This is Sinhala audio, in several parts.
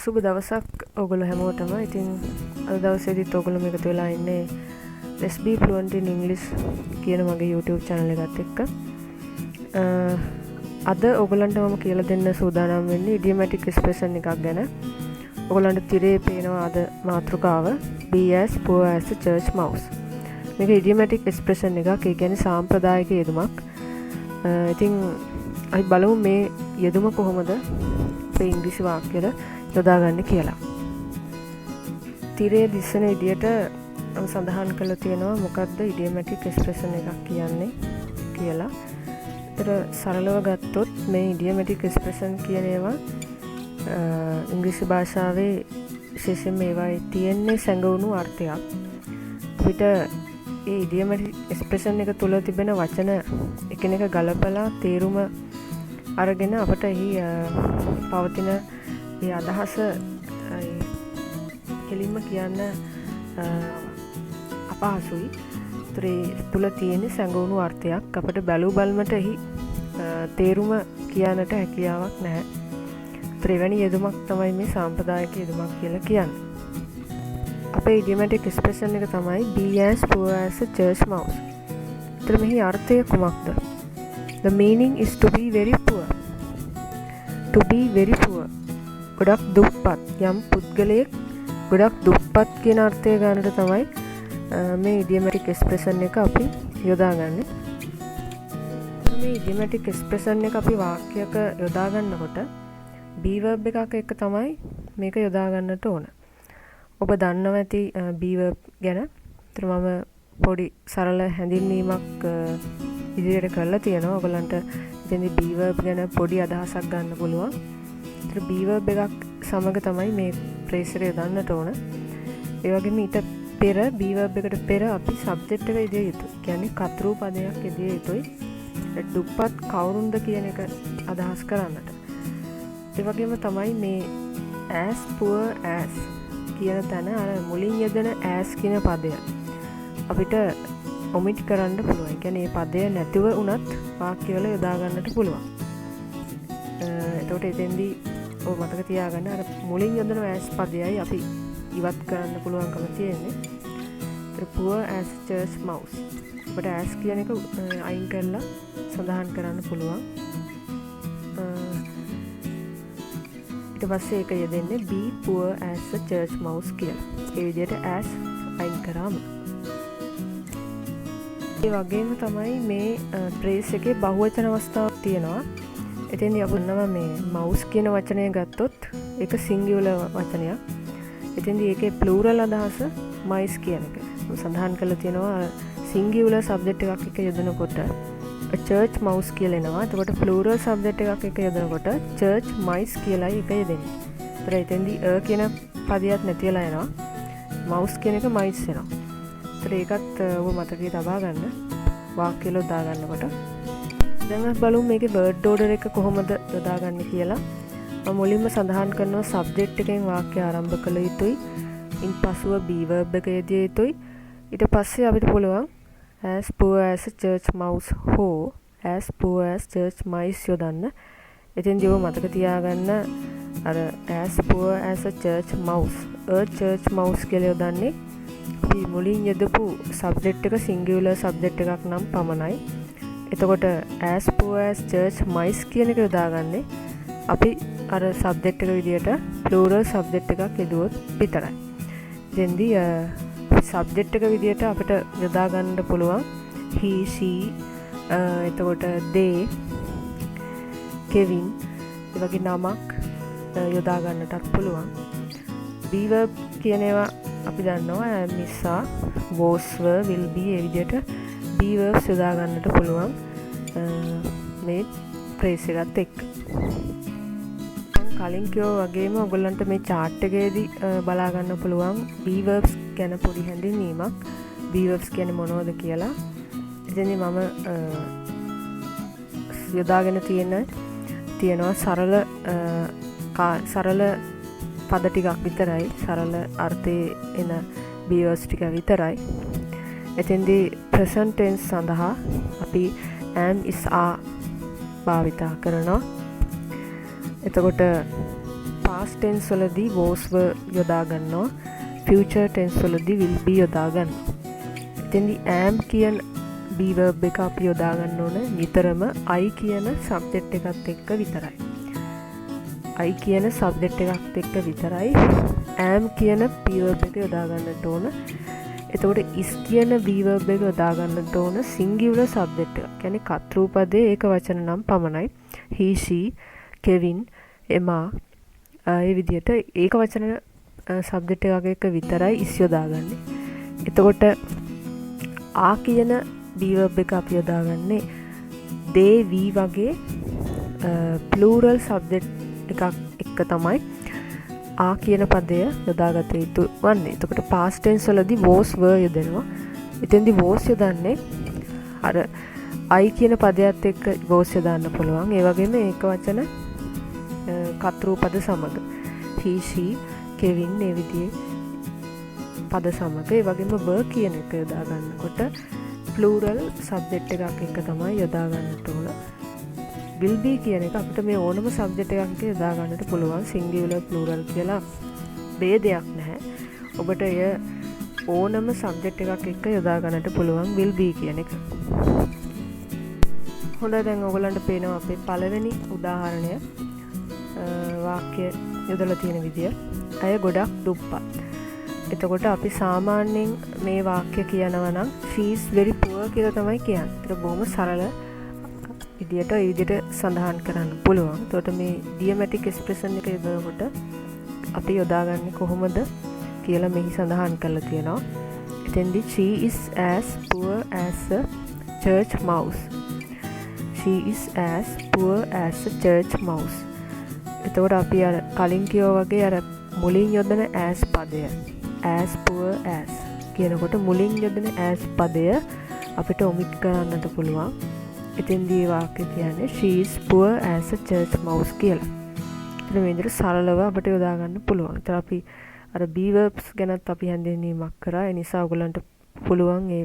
සුබ දවසක් ඔයගොල්ලෝ හැමෝටම. ඉතින් අද දවසේදීත් ඔයගොල්ලෝ මේකට වෙලා ඉන්නේ Let's Be Fluent in English කියන මගේ YouTube channel එකත් එක්ක. අද ඔයගොල්ලන්ට මම කියලා දෙන්න සූදානම් වෙන්නේ idiomatic expression එකක් ගැන. ඔයගොල්ලන්ට තිරේ පේනවා අද මාතෘකාව be as poor as a church mouse. මේක idiomatic expression එකක්. ඒ කියන්නේ සාම්ප්‍රදායික යෙදුමක්. ඉතින් අපි බලමු මේ යෙදුම කොහොමද අපේ ඉංග්‍රීසි වාක්‍යවල යොදාගන්නේ කියලා. තිරේ දිස්සන විදියට සඳහන් කරලා තියෙනවා මොකක්ද idiomatic expression එකක් කියන්නේ කියලා. ඒතර සරලව ගත්තොත් මේ idiomatic expression කියන ඒවා ඉංග්‍රීසි භාෂාවේ විශේෂයෙන්ම ඒවායේ තියෙන්නේ සැඟවුණු අර්ථයක්. අපිට ඒ idiomatic expression එක තුල තිබෙන වචන එකිනෙක ගලපලා තේරුම අරගෙන අපට එහි පවතින මේ අදහස කෙලින්ම කියන්න අපහසුයි. ඒතරේ තුල තියෙන සැඟවුණු අර්ථයක් අපිට බැලු බලමට එහි තේරුම කියන්නට හැකියාවක් නැහැ. ත්‍රිවෙනි යෙදුමක් තමයි මේ සාම්ප්‍රදායික යෙදුමක් කියලා කියන්නේ. අපේ idiomatic expression එක තමයි be as poor as a church mouse. ඒතර මෙහි අර්ථය කුමක්ද? The meaning is to be very poor. To be very poor. ගොඩක් දුප්පත්. යම් පුද්ගලයෙක් ගොඩක් දුප්පත් කියන අර්ථය ගන්නට තමයි මේ idiomatic expression එක අපි යොදාගන්නේ. මේ idiomatic expression එක අපි වාක්‍යයක යොදා ගන්නකොට be verb එකක එක තමයි මේක යොදා ගන්නට ඕන. ඔබ දන්නවා ඇති be verb ගැන. ඒතර මම පොඩි සරල හැඳින්වීමක් ඉදිරියට කරලා තියෙනවා. ඔයගලන්ට ඉතින් be verb ගැන පොඩි අදහසක් ගන්න පුළුවන්. ඒතර be verb එකක් සමග තමයි මේ phrase එක යොදන්නට ඕන. ඒ වගේම ඊට පෙර be verb එකට පෙර අපි subject එක යෙදිය යුතුයි. කියන්නේ කතෘ පදයක් යෙදිය යුතුයි. දුප්පත් කවුරුන්ද කියන එක අදහස් කරන්නට. ඒ වගේම තමයි මේ as poor as කියන තැන අර මුලින් යෙදෙන as කියන පදය අපිට omit කරන්න පුළුවන්. ඒ කියන්නේ මේ පදය නැතිව වුණත් වාක්‍යවල යොදා ගන්නට පුළුවන්. එතකොට එතෙන්දී ඔය මතක තියාගන්න අර මුලින් යොදන as පදයයි අපි ඉවත් කරන්න පුළුවන්කම තියෙන්නේ. ඒතර poor as church mouse. අපිට as කියන එක අයින් කරලා සඳහන් කරන්න පුළුවන්. ඊට පස්සේ ඒක යෙදෙන්නේ be poor as a church mouse කියලා. ඒ විදිහට as අයින් කරාම. ඒ වගේම තමයි මේ phrase එකේ බහුවචන අවස්ථාවක් තියෙනවා. එතෙන්දී අපුන්නම මේ mouse කියන වචනය ගත්තොත් ඒක singular වචනයක්. එතෙන්දී ඒකේ plural අදහස mice කියන එක. සඳහන් කරලා තියෙනවා singular subject එකක් එක යොදනකොට a church mouse කියලා එනවා. එතකොට plural subject එකක් එක යොදනකොට church mice කියලා එක යෙදෙන්නේ. ඒතර එතෙන්දී a කියන පදයක් නැති වෙලා යනවා. mouse කියන එක mice වෙනවා. ඒතර ඒකත් ඔබ මතකයේ තබා ගන්න වාක්‍ය වල දා ගන්නකොට. දැන් අපි බලමු මේකේ word order එක කොහොමද යොදාගන්නේ කියලා. මම මුලින්ම සඳහන් කරනවා subject එකෙන් වාක්‍ය ආරම්භ කළ යුතුයි. ඉන්පසුව be verb එක යෙදිය යුතුයි. ඊට පස්සේ අපිට පුළුවන් as poor as a church mouse හෝ as poor as church mice යොදන්න. එතෙන්දී ඔබ මතක තියාගන්න අර as poor as a church mouse a church mouse කියලා යොදන්නේ අපි මුලින් යදපු subject එක singular subject එකක් නම් පමණයි. එතකොට as poor as church mice කියන එක යොදාගන්නේ අපි අර subject එක විදියට plural subject එකක් යදුවොත් විතරයි. එතෙන්දී subject එක විදියට අපිට යොදා ගන්න පුළුවන් he she එතකොට they Kevin ඒ වගේ නමක් යොදා ගන්නටත් පුළුවන්. be verb කියන ඒවා අපි දන්නවා missa was were will be ඒ විදියට be verbs යොදා ගන්නට පුළුවන් මේ phrase එකත් එක්ක. කලින් කිව්වා වගේම ඔයගොල්ලන්ට මේ chart එකේදී බලා ගන්න පුළුවන් be verbs ගැන පොඩි හැඳින්වීමක්. be verbs කියන්නේ මොනවද කියලා. ඉතින් මම යොදාගෙන තියෙනවා සරල පද ටිකක් විතරයි. සරල අර්ථයේ එන be verbs ටික විතරයි. එතෙන්දී present tense සඳහා අපි am is are භාවිත කරනවා. එතකොට past tense වලදී was were යොදා ගන්නවා. future tense වලදී will be යොදා ගන්නවා. එතෙන්දී am කියන be verb එක අපි යොදා ගන්න ඕන නිතරම I කියන subject එකත් එක්ක විතරයි. I කියන subject එකත් එක්ක විතරයි am කියන be verb එක යොදා ගන්නට ඕන. එතකොට is කියන be verb එක යොදා ගන්නට ඕන singular subject එක. කියන්නේ කර්තෘ පදයේ ඒක වචන නම් පමණයි. he, she, Kevin, Emma ඒ විදිහට ඒක වචන subject එකක එක විතරයි is යොදාගන්නේ. එතකොට ආ කියන be verb එක අපි යොදාගන්නේ they, we වගේ plural subject එකක් එක්ක තමයි ආ කියන පදය යොදාගත යුතු වන්නේ. එතකොට past tense වලදී was were යොදනවා. එතෙන්දී was යොදන්නේ අර I කියන පදයට එක්ක was යොදාන්න පුළුවන්. ඒ වගේම ඒක වචන කර්තෘ පද සමග he, she, Kevin මේ විදිහේ පද සමග ඒ වගේම were කියන එක යොදා ගන්නකොට plural subject එකක් එක්ක තමයි යොදා ගන්නට ඕන. will be කියන එක අපිට මේ ඕනම subject එකක් එක්ක යොදා ගන්නට පුළුවන්. singular plural කියලා ભેදයක් නැහැ. ඔබට එය ඕනම subject එකක් එක්ක යොදා ගන්නට පුළුවන් will be කියන එක. හොඳයි දැන් ඔයගලන්ට පේනවා අපේ පළවෙනි උදාහරණය වාක්‍ය යොදලා තියෙන විදිය. අය ගොඩක් දුප්පත්. එතකොට අපි සාමාන්‍යයෙන් මේ වාක්‍ය කියනවා නම් she is very poor කියලා තමයි කියන්නේ. ඒක බොහොම සරල විදියට ඒ විදියට සඳහන් කරන්න පුළුවන්. එතකොට මේ idiomatic expression එක යොදනකොට අපි යොදාගන්නේ කොහොමද කියලා මෙහි සඳහන් කරලා තියෙනවා. එතෙන්දී she is as poor as a church mouse. she is as poor as a church mouse. එතකොට අපි අර කලින් කියවා වගේ අර මුලින් යොදන as පදය as poor as කියනකොට මුලින් යොදන as පදය අපිට omit කරන්නට පුළුවන්. එතෙන්දී වාක්‍ය කියන්නේ she is poor as a church mouse කියලා. එතන මේ විදිහට සරලව අපිට යොදා ගන්න පුළුවන්. ඒතර අපි අර be verbs ගැනත් අපි හැඳින්වීමක් කරා. ඒ නිසා ඔයගලන්ට පුළුවන් ඒ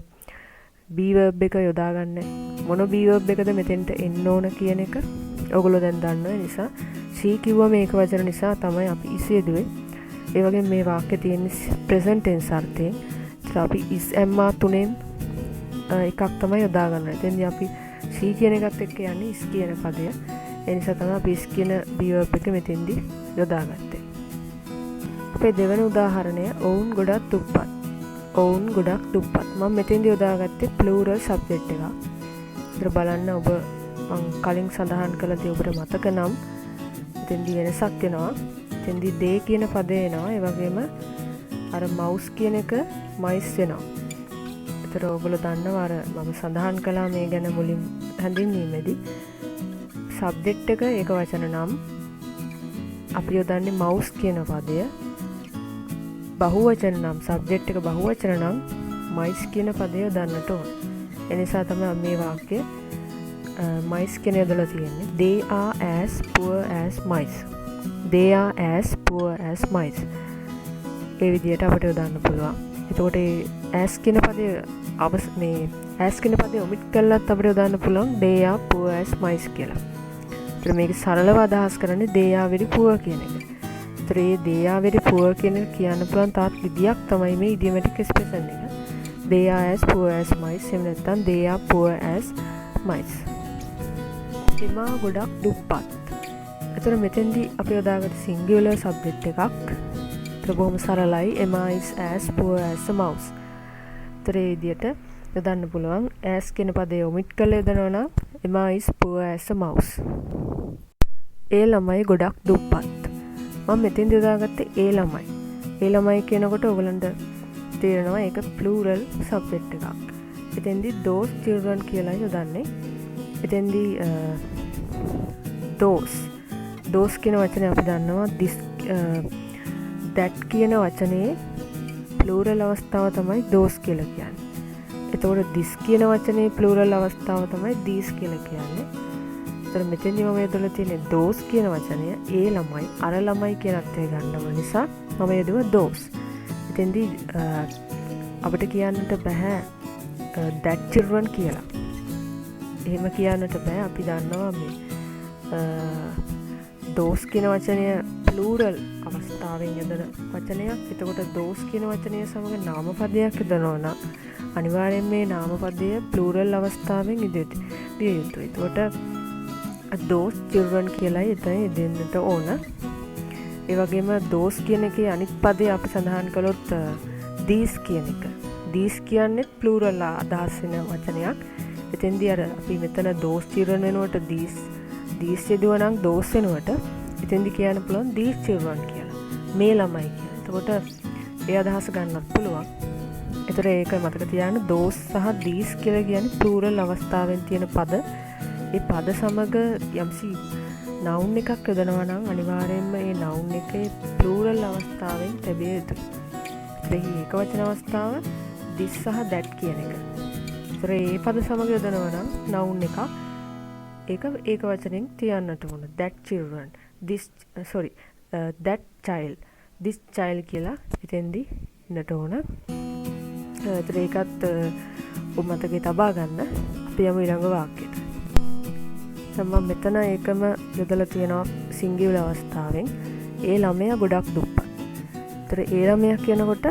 be verb එක යොදා ගන්න මොන be verb එකද මෙතෙන්ට එන්න ඕන කියන එක ඔයගොල්ලෝ දැන් දන්නවා. ඒ නිසා she කිව්වා මේක වචන නිසා තමයි අපි is යෙදුවේ. ඒ වගේම මේ වාක්‍යය තියෙන්නේ present tense අර්ථයෙන්. ඒත් අපි is emma තුනෙන් එකක් තමයි යොදා ගන්න. එතෙන්දී අපි she කියන එකත් එක්ක යන්නේ is කියන පදය. ඒ නිසා තමයි අපි is කියන be verb එක මෙතෙන්දී යොදාගත්තේ. අපේ දෙවෙනි උදාහරණය ඔවුන් ගොඩක් දුප්පත්. ඔවුන් ගොඩක් දුප්පත්. මම මෙතෙන්දී යොදාගත්තේ plural subject එකක්. ඉතින් බලන්න ඔබ මම කලින් සඳහන් කළදී ඔබට මතක නම් එතෙන්දී වෙනසක් වෙනවා. එතෙන්දී they කියන පදේ එනවා. ඒ වගේම අර mouse කියන එක mice වෙනවා. ඒතර ඔයගොල්ලෝ දන්නවා අර මම සඳහන් කළා මේ ගැන මුලින් හැඳින්වීමේදී subject එක ඒක වචන නම් අපි යොදන්නේ mouse කියන පදය. බහුවචන නම් subject එක බහුවචන නම් mice කියන පදය යොදන්නට ඕන. ඒ නිසා තමයි මේ වාක්‍ය mice කියන යොදලා තියෙන්නේ. they are as poor as mice. they are as poor as mice. ඒ විදිහට අපිට යොදන්න පුළුවන්. එතකොට as කියන පදය මේ as කියන පදය omit කළාත් අපිට යොදන්න පුළුවන් they are poor as mice කියලා. ඒතර මේක සරලව අදහස් කරන්නේ they are very poor කියන එක. ඒතර මේ they are very poor කියන එක කියන්න පුළුවන් තාත් විදියක් තමයි මේ idiomatic expression එක. they are as poor as mice. එහෙම නැත්නම් they are poor as mice. එමා ගොඩක් දුප්පත්. ඒතර මෙතෙන්දී අපි යොදාගත්ත singular subject එකක්. ඒතර බොහොම සරලයි. Emma is as poor as a mouse. ඒතර මේ විදියට යොදන්න පුළුවන්. as කියන පදේ omit කරලා යොදනවා නම් Emma is poor as a mouse. ඒ ළමයි ගොඩක් දුප්පත්. මම මෙතෙන්දී යොදාගත්තේ ඒ ළමයි. ඒ ළමයි කියනකොට ඔයගලන්ට තේරෙනවා ඒක plural subject එකක්. එතෙන්දී those children කියලා යොදන්නේ. එතෙන්දී those කියන වචනේ අපි දන්නවා this that කියන වචනේ plural අවස්ථාව තමයි those කියලා කියන්නේ. එතකොට this කියන වචනේ plural අවස්ථාව තමයි these කියලා කියන්නේ. ඒතර මෙතෙන්දී මම යොදලා තියෙන්නේ those කියන වචනය ඒ ළමයි අර ළමයි කියන අර්ථය ගන්නව නිසා මම යොදුවා those. එතෙන්දී අපිට කියන්නට බෑ that children කියලා. එහෙම කියන්නට බෑ. අපි දන්නවා මේ those කියන වචනය ප්ලූරල් අවස්ථාවෙන් යෙදෙන වචනයක්. එතකොට those කියන වචනය සමග නාමපදයක් යෙදෙනවා නම් අනිවාර්යෙන් මේ නාමපදය ප්ලූරල් අවස්ථාවෙන් යෙදිය යුතුයි. එතකොට those children කියලා එතන යෙදෙන්නට ඕන. ඒ වගේම those කියන එකේ අනිත් පදේ අපි සඳහන් කළොත් these කියන එක. these කියන්නේ ප්ලූරල් අදහස් වෙන වචනයක්. එතෙන්දී අර අපි මෙතන those children වෙනුවට these යෙදුවා නම් those වෙනුවට එතෙන්දී කියන්න පුළුවන් these children කියලා. මේ ළමයි කියලා. එතකොට ඒ අදහස ගන්නත් පුළුවන්. ඒතර ඒක මතක තියාගන්න those සහ these කියලා කියන්නේ ප්ලූරල් අවස්ථාවෙන් තියෙන පද. ඒ පද සමග යම්සි noun එකක් යොදනවා නම් අනිවාර්යයෙන්ම ඒ noun එකේ ප්ලූරල් අවස්ථාවෙන් තිබිය යුතුයි. ඒ ඒකවචන අවස්ථාව this සහ that කියන එක. ඒතර ඒ පද සමග යොදනවා නම් noun එකක් ඒක වචනෙන් තියන්නට ඕන. that children that child this child කියලා ඉතින්දී ඉන්නට ඕන. ඒතර ඒකත් ඔබ මතකේ තබා ගන්න. අපි යමු ඊළඟ වාක්‍යයට. මම මෙතන ඒකම යොදලා තියෙනවා සිංගියුලර් අවස්ථාවෙන්. ඒ ළමයා ගොඩක් දුප්පත්. ඒතර ඒ ළමයා කියනකොට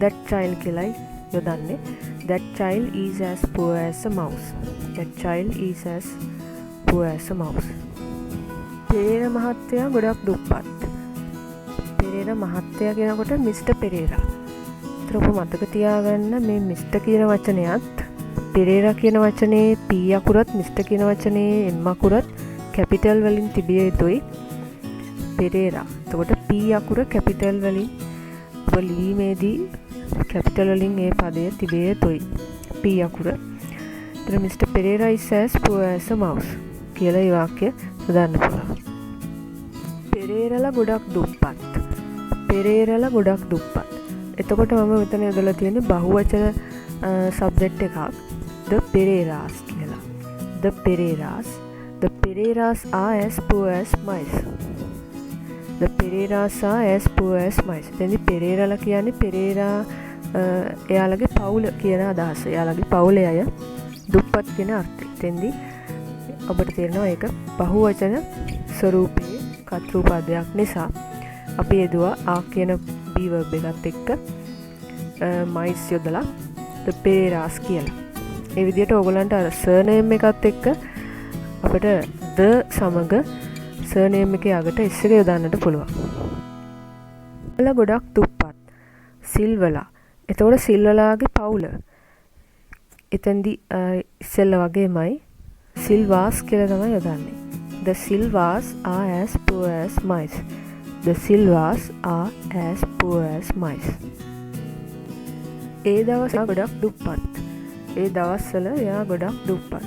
that child කියලායි යොදන්නේ. that child is as poor as a mouse. that child is as poor as a mouse. Perera මහත්තයා ගොඩක් දුප්පත්. පෙරේරා මහත්තයා කියනකොට මිස්ටර් පෙරේරා. ඒතර ඔබ මතක තියාගන්න මේ මිස්ටර් කියන වචනයත් පෙරේරා කියන වචනේ p අකුරත් මිස්ටර් කියන වචනේ m අකුරත් කැපිටල් වලින් තිබිය යුතුයි. පෙරේරා. එතකොට p අකුර කැපිටල් වලින් ඔබ ලිවීමේදී කැපිටල් වලින් ඒ පදය තිබිය යුතුයි. p අකුර. ඒතර mister Perera is as poor as a mouse කියලා මේ වාක්‍ය හදාන්න පුළුවන්. පෙරේරාලා ගොඩක් දුප්පත්. පෙරේරාලා ගොඩක් දුප්පත්. එතකොට මම මෙතන යොදලා තියෙන්නේ බහුවචන සබ්ජෙක්ට් එකක්. the Pereiras කියලා. the Pereiras are as poor as mice. the Pereiras are as poor as mice. එතෙන්දී පෙරේරාලා කියන්නේ පෙරේරා එයාලගේ පවුල කියන අදහස. එයාලගේ පවුලේ අය දුප්පත් කියන අර්ථය. එතෙන්දී ඔබට තේරෙනවා ඒක බහුවචන ස්වරූපයේ කර්තෘ පදයක් නිසා අපි යෙදුවා ආ කියන be verb එකත් එක්ක mice යොදලා the Pereiras කියලා. ඒ විදිහට ඕගොල්ලන්ට අර surname එකත් එක්ක අපිට the සමග surname එකේ අගට s එක යොදන්නට පුළුවන්. සිල්වලා ගොඩක් දුප්පත්. සිල්වලා. එතකොට සිල්වලාගේ පවුල. එතෙන්දී ඉස්සෙල්ලා වගේමයි සිල්වාස් කියලා තමයි යොදන්නේ. The Silvas are as poor as mice. The Silvas are as poor as mice. ඒ දවස්වල ගොඩක් දුප්පත්. ඒ දවස්වල එයා ගොඩක් දුප්පත්.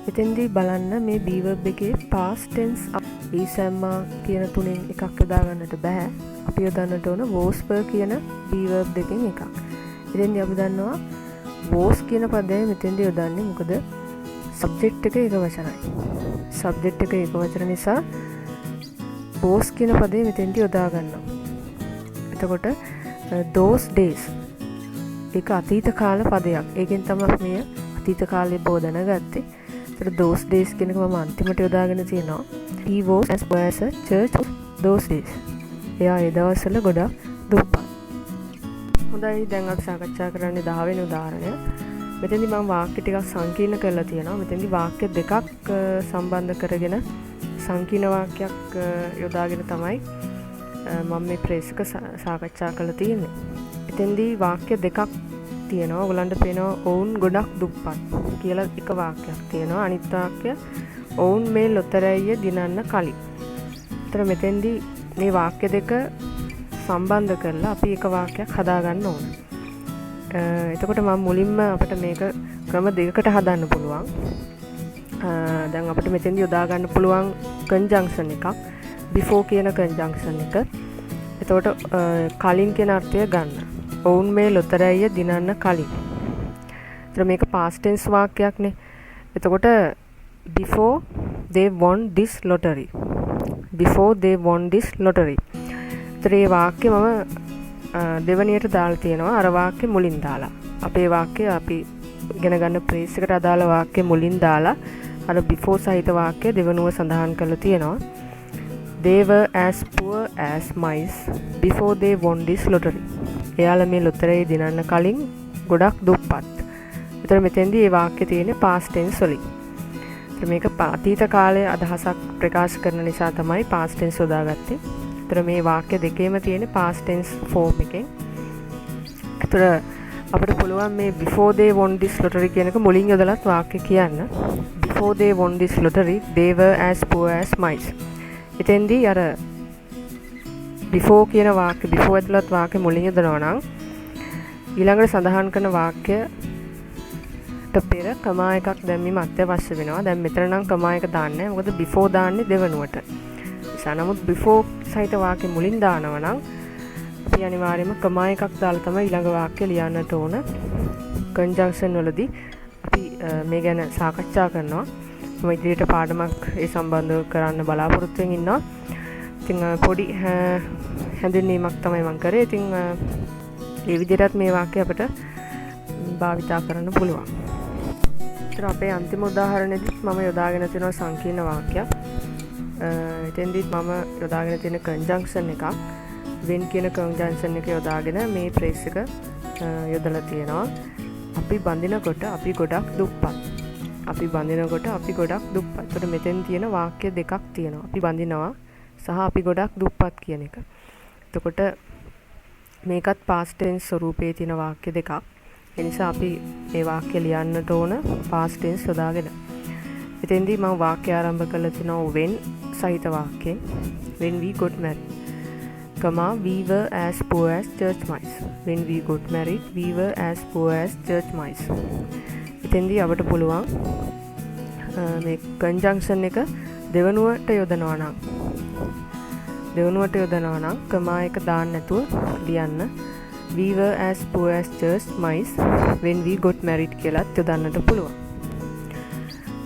එතෙන්දී බලන්න මේ be verb එකේ past tense ඊසම්මා කියන තුනෙන් එකක් යොදා ගන්නට බෑ. අපි යොදන්නට ඕන was were කියන be verb දෙකෙන් එකක්. ඉතින් අපි දන්නවා was කියන පදය මෙතෙන්දී යොදන්නේ මොකද subject එක එක වචනයි. subject එක එක වචන නිසා was කියන පදේ මෙතෙන්දී යොදා ගන්නවා. එතකොට those days ඒක අතීත කාල පදයක්. ඒකෙන් තමයි මේ අතීත කාලේ බෝධන ගත්තේ. ඒතර those days කියන එක මම අන්තිමට යොදාගෙන තියෙනවා. he was as poor as a church those days. එයා ඒ දවස්වල ගොඩක් දුප්පත්. හොඳයි දැන් අපි සාකච්ඡා කරන්නේ 10 වෙනි උදාහරණය. මෙතෙන්දී මම වාක්‍ය ටිකක් සංකීර්ණ කරලා තියෙනවා. මෙතෙන්දී වාක්‍ය දෙකක් සම්බන්ධ කරගෙන සංකීර්ණ වාක්‍යයක් යොදාගෙන තමයි මම මේ ප්‍රේසක සාකච්ඡා කරලා තියෙන්නේ. එතෙන්දී වාක්‍ය දෙකක් තියෙනවා. ඔයගලන්ට පේනවා ඔවුන් ගොඩක් දුප්පත් කියලා එක වාක්‍යයක් තියෙනවා. අනිත් වාක්‍ය ඔවුන් මේ ලොතරැයිය දිනන්න කලින්. ඒතර මෙතෙන්දී මේ වාක්‍ය දෙක සම්බන්ධ කරලා අපි එක වාක්‍යයක් හදා ගන්න ඕන. එතකොට මම මුලින්ම අපිට මේක ක්‍රම දෙකකට හදන්න පුළුවන්. දැන් අපිට මෙතෙන්දී යොදා ගන්න පුළුවන් conjunction එකක්. before කියන conjunction එක. එතකොට කලින් කියන අර්ථය ගන්න. ඔවුන් මේ ලොතරැයිය දිනන්න කලින්. ඒතර මේක past tense වාක්‍යයක්නේ. එතකොට before they won this lottery. before they won this lottery. ඒතර මේ වාක්‍ය මම දෙවනියට දාලා තියෙනවා. අර වාක්‍ය මුලින් දාලා. අපේ වාක්‍ය අපි ඉගෙන ගන්න ප්‍රේස් එකට අදාළ වාක්‍ය මුලින් දාලා අර before සහිත වාක්‍ය දෙවනුව සඳහන් කරලා තියෙනවා. They were as poor as mice before they won this lottery. එයාලා මේ ලොතරැයි දිනන්න කලින් ගොඩක් දුප්පත්. ඒතර මෙතෙන්දී මේ වාක්‍යය තියෙන්නේ past tense වලින්. ඒතර මේක අතීත කාලයේ අදහසක් ප්‍රකාශ කරන නිසා තමයි past tense යොදාගත්තේ. ඒතර මේ වාක්‍ය දෙකේම තියෙන්නේ past tense form එකෙන්. ඒතර අපිට පුළුවන් මේ before they won this lottery කියන එක මුලින් යොදලත් වාක්‍ය කියන්න. Before they won this lottery they were as poor as mice. එතෙන්දී අර before කියන වාක්‍ය before ඇතුළත් වාක්‍ය මුලින් යොදනවා නම් ඊළඟට සඳහන් කරන වාක්‍යයට පෙර කමා එකක් දැම්වීම අත්‍යවශ්‍ය වෙනවා. දැන් මෙතන නම් කමා එක දාන්නේ නැහැ. මොකද before දාන්නේ දෙවනුවට. නමුත් before සහිත වාක්‍ය මුලින් දානවා නම් අපි අනිවාර්යයෙන්ම කමා එකක් දාලා තමයි ඊළඟ වාක්‍ය ලියන්නට ඕන. conjunction වලදී අපි මේ ගැන සාකච්ඡා කරනවා. මම ඉදිරියට පාඩමක් ඒ සම්බන්ධව කරන්න බලාපොරොත්තු වෙමින් ඉන්නවා. ඉතින් පොඩි හැඳින්වීමක් තමයි මම කරේ. ඉතින් මේ විදිහටත් මේ වාක්‍ය අපිට භාවිතා කරන්න පුළුවන්. ඉතින් අපේ අන්තිම උදාහරණෙදිත් මම යොදාගෙන තියෙනවා සංකීර්ණ වාක්‍යයක්. එතෙන්දිත් මම යොදාගෙන තියෙන conjunction එකක්. when කියන conjunction එක යොදාගෙන මේ phrase එක යොදලා තියෙනවා. අපි බඳිනකොට අපි ගොඩක් දුප්පත්. අපි බඳිනකොට අපි ගොඩක් දුප්පත්. ඒකට මෙතෙන් තියෙන වාක්‍ය දෙකක් තියෙනවා. අපි බඳිනවා සහ අපි ගොඩක් දුප්පත් කියන එක. එතකොට මේකත් past tense ස්වරූපයේ තියෙන වාක්‍ය දෙකක්. ඒ නිසා අපි මේ වාක්‍ය ලියන්නට ඕන past tense යොදාගෙන. එතෙන්දී මම වාක්‍ය ආරම්භ කරලා තිනවා when සහිත වාක්‍යයෙන්. when we got married. we were as poor as church mice. When we got married, we were as poor as church mice. එතෙන්දී අපට පුළුවන් මේ conjunction එක දෙවනුවට යොදනවා නම් කමා එක දාන්න නැතුව ලියන්න we were as poor as church mice when we got married කියලාත් යොදන්නට පුළුවන්.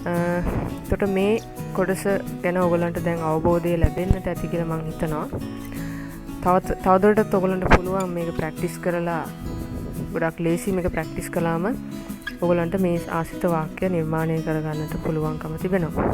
එතකොට මේ කොටස ගැන ඔයගලන්ට දැන් අවබෝධය ලැබෙන්නට ඇති කියලා මම හිතනවා. තවදුරටත් ඔයගලන්ට පුළුවන් මේක ප්‍රැක්ටිස් කරලා ගොඩක් ලේසි මේක ප්‍රැක්ටිස් කළාම ඔයගලන්ට මේ ආශ්‍රිත වාක්‍ය නිර්මාණය කරගන්නට පුළුවන්කම තිබෙනවා.